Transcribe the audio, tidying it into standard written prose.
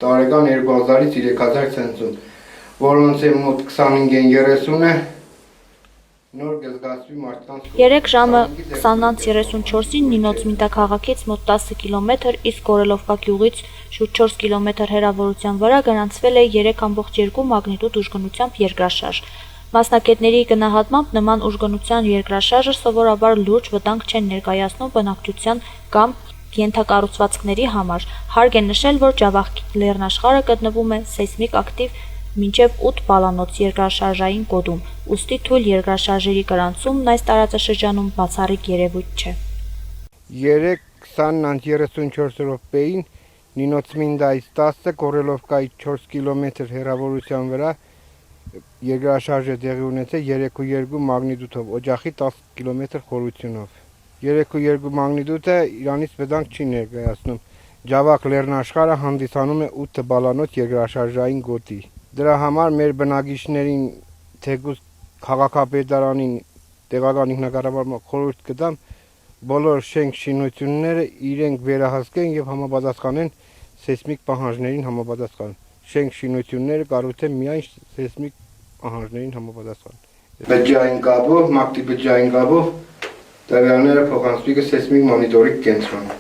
Տարեկան 2000-ից 3000 ցենցում, որոնց մոտ 25-30 է նոր գզգացվի մարդկանց։ 3 ժամը 20:34-ին Նինոց Մինտա քաղաքից մոտ 10 կիլոմետր, իսկ Գորելովկա գյուղից շուրջ 4 կիլոմետր հեռավորության վրա գրանցվել է 3.2 մագնիտուդ ուժգնությամբ երկրաշարժ։ Մասնագետների գնահատմամբ նման ուժգնության երկրաշարժը սովորաբար լուրջ վտանգ չեն ներկայացնում բնակչության կամ ենթակառուցվածքների համար։ Հարկ է նշել, որ Ջավախքի լեռնաշխարհը գտնվում է սեյսմիկ ակտիվ մինչև 8 բալանոց երկրաշարժային կոդում, ուստի թույլ երկրաշարժերի գրանցումն այս տարածաշրջանում բացառիկ երևույթ չէ։ 3:20-34 րոպեին Նինոց Մինդայից 10, Գորելովկայից 4 կիլոմետր հեռավորության վրա երկրաշարժ է տեղի ունեցել 3.2 մագնիտուդով, օջախի 10 կիլոմետր խորությունով։ 3.2 մագնիտուդը Իրանից վտանգ չի ներկայացնում։ Ջավախ լեռնաշխարհը հանդիսանում է 8 բալանոց երկրաշարժային գոտի։ Դրա համար մեր բնակիչներին թեկուզ քաղաքապետարանին տեղական ինքնակառավարման խորհուրդ կտամ բոլոր շենք շինությունները իրենք վերահսկեն եւ համապատասխանեն սեյսմիկ պահանջներին համապատասխան։ Շենք շինությունները կառուցեն միայն սեյսմիկ պահանջներին համապատասխան։ Բջջային կապով, մակտի բջջային կապով տվյալները փոխանցվի սեյսմիկ մոնիտորինգ կենտրոն։